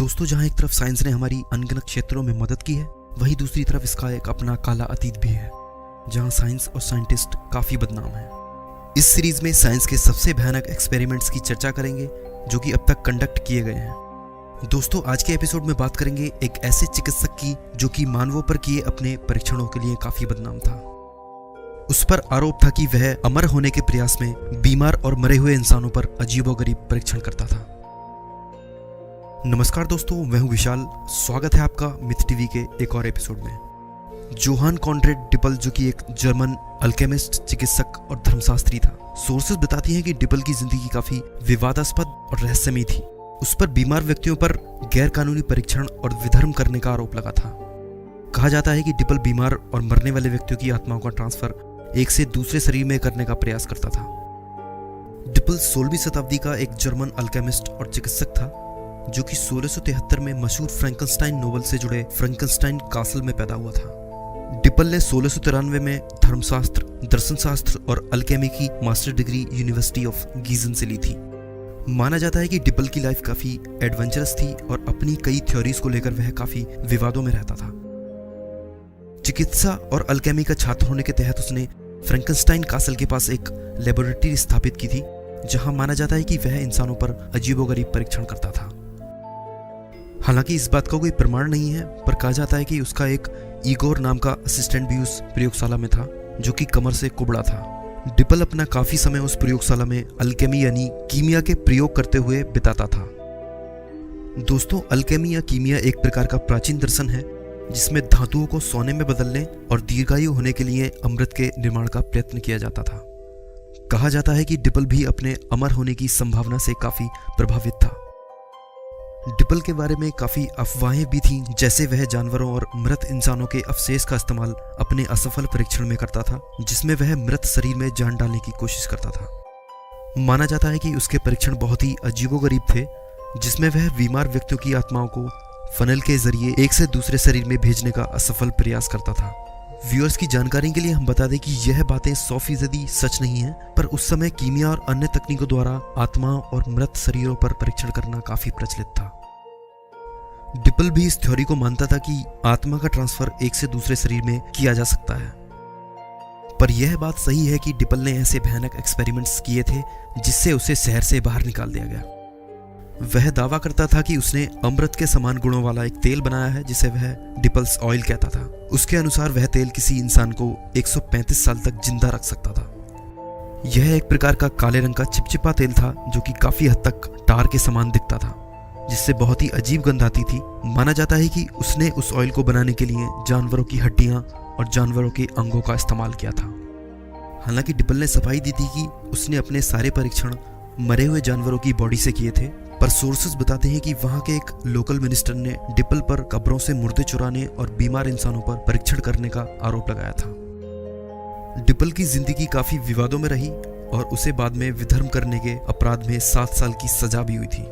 दोस्तों, जहां एक तरफ साइंस ने हमारी अनगिनत क्षेत्रों में मदद की है, वहीं दूसरी तरफ इसका एक अपना काला अतीत भी है, जहां साइंस और साइंटिस्ट काफी बदनाम हैं। इस सीरीज में साइंस के सबसे भयानक एक्सपेरिमेंट्स की चर्चा करेंगे जो कि अब तक कंडक्ट किए गए हैं। दोस्तों, आज के एपिसोड में बात करेंगे एक ऐसे चिकित्सक की जो कि मानवों पर किए अपने परीक्षणों के लिए काफी बदनाम था। उस पर आरोप था कि वह अमर होने के प्रयास में बीमार और मरे हुए इंसानों पर अजीबोगरीब परीक्षण करता था। नमस्कार दोस्तों, मैं हूं विशाल। स्वागत है आपका मिथ टीवी के एक और एपिसोड में। जोहान कॉनरेड डिपल, जो कि एक जर्मन अल्केमिस्ट, चिकित्सक और धर्मशास्त्री था। सोर्सेज बताती हैं कि डिपल की जिंदगी काफी विवादास्पद और रहस्यमयी थी। उस पर बीमार व्यक्तियों पर गैर कानूनी परीक्षण और विधर्म करने का आरोप लगा था। कहा जाता है कि डिपल बीमार और मरने वाले व्यक्तियों की आत्माओं का ट्रांसफर एक से दूसरे शरीर में करने का प्रयास करता था। डिपल 16वीं शताब्दी का एक जर्मन अल्केमिस्ट और चिकित्सक था जो कि 1673 में मशहूर फ्रैंकनस्टाइन नोवेल से जुड़े फ्रैंकनस्टाइन कासल में पैदा हुआ था। डिपल ने 1693 में धर्मशास्त्र, दर्शनशास्त्र और अल्केमी की मास्टर डिग्री यूनिवर्सिटी ऑफ गीजन से ली थी। माना जाता है कि डिपल की लाइफ काफी एडवेंचरस थी और अपनी कई थ्योरीज को लेकर वह काफी विवादों में रहता था। चिकित्सा और अल्केमी का छात्र होने के तहत उसने फ्रैंकनस्टाइन कासल के पास एक लेबोरेटरी स्थापित की थी, जहां माना जाता है कि वह इंसानों पर अजीबोगरीब परीक्षण करता था। हालांकि इस बात का कोई प्रमाण नहीं है, पर कहा जाता है कि उसका एक इगोर नाम का असिस्टेंट भी उस प्रयोगशाला में था, जो कि कमर से कुबड़ा था। डिपल अपना काफी समय उस प्रयोगशाला में अल्केमी यानी कीमिया के प्रयोग करते हुए बिताता था। दोस्तों, अल्केमी या कीमिया एक प्रकार का प्राचीन दर्शन है जिसमें धातुओं को सोने में बदलने और दीर्घायु होने के लिए अमृत के निर्माण का प्रयत्न किया जाता था। कहा जाता है कि डिपल भी अपने अमर होने की संभावना से काफी प्रभावित था। डिपल के बारे में काफी अफवाहें भी थीं, जैसे वह जानवरों और मृत इंसानों के अवशेष का इस्तेमाल अपने असफल परीक्षण में करता था, जिसमें वह मृत शरीर में जान डालने की कोशिश करता था। माना जाता है कि उसके परीक्षण बहुत ही अजीबोगरीब थे, जिसमें वह बीमार व्यक्तियों की आत्माओं को फनल के जरिए एक से दूसरे शरीर में भेजने का असफल प्रयास करता था। व्यूअर्स की जानकारी के लिए हम बता दें कि यह बातें 100% सच नहीं है, पर उस समय कीमिया और अन्य तकनीकों द्वारा आत्माओं और मृत शरीरों पर परीक्षण करना काफी प्रचलित था। डिपल भी इस थ्योरी को मानता था कि आत्मा का ट्रांसफर एक से दूसरे शरीर में किया जा सकता है, पर यह बात सही है कि डिपल ने ऐसे भयानक एक्सपेरिमेंट्स किए थे जिससे उसे शहर से बाहर निकाल दिया गया। वह दावा करता था कि उसने अमृत के समान गुणों वाला एक तेल बनाया है जिसे वह डिपल्स ऑयल कहता था। उसके अनुसार वह तेल किसी इंसान को 135 साल तक जिंदा रख सकता था। यह एक प्रकार का काले रंग का चिपचिपा तेल था जो कि काफी हद तक टार के समान दिखता था, जिससे बहुत ही अजीब गंध आती थी। माना जाता है कि उसने उस ऑयल को बनाने के लिए जानवरों की हड्डियां और जानवरों के अंगों का इस्तेमाल किया था। हालांकि डिपल ने सफाई दी थी कि उसने अपने सारे परीक्षण मरे हुए जानवरों की बॉडी से किए थे, पर सोर्सेस बताते हैं कि वहां के एक लोकल मिनिस्टर ने डिपल पर कब्रों से मुर्दे चुराने और बीमार इंसानों पर परीक्षण करने का आरोप लगाया था। डिपल की जिंदगी काफी विवादों में रही और उसे बाद में विधर्म करने के अपराध में 7 साल की सजा भी हुई थी।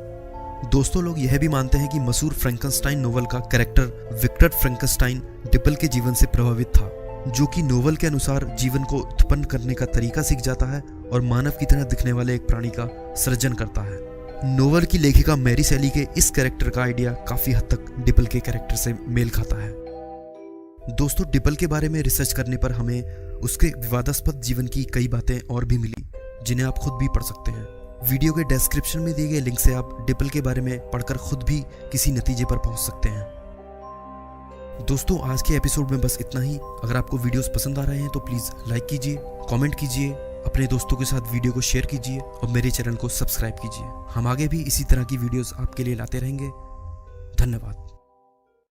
दोस्तों, लोग यह भी मानते हैं कि मशहूर फ्रैंकनस्टाइन नोवेल का कैरेक्टर विक्टर फ्रैंकनस्टाइन डिपल के जीवन से प्रभावित था, जो कि नोवेल के अनुसार जीवन को उत्पन्न करने का तरीका सीख जाता है और मानव की तरह दिखने वाले एक प्राणी का सृजन करता है। नोवेल की लेखिका मैरी शैली के इस कैरेक्टर का आइडिया काफी हद तक डिपल के कैरेक्टर से मेल खाता है। दोस्तों, डिपल के बारे में रिसर्च करने पर हमें उसके विवादास्पद जीवन की कई बातें और भी मिली, जिन्हें आप खुद भी पढ़ सकते हैं। वीडियो के डिस्क्रिप्शन में दिए गए लिंक से आप डिपल के बारे में पढ़कर खुद भी किसी नतीजे पर पहुंच सकते हैं। दोस्तों, आज के एपिसोड में बस इतना ही। अगर आपको वीडियोस पसंद आ रहे हैं तो प्लीज लाइक कीजिए, कमेंट कीजिए, अपने दोस्तों के साथ वीडियो को शेयर कीजिए और मेरे चैनल को सब्सक्राइब कीजिए। हम आगे भी इसी तरह की वीडियोस आपके लिए लाते रहेंगे। धन्यवाद।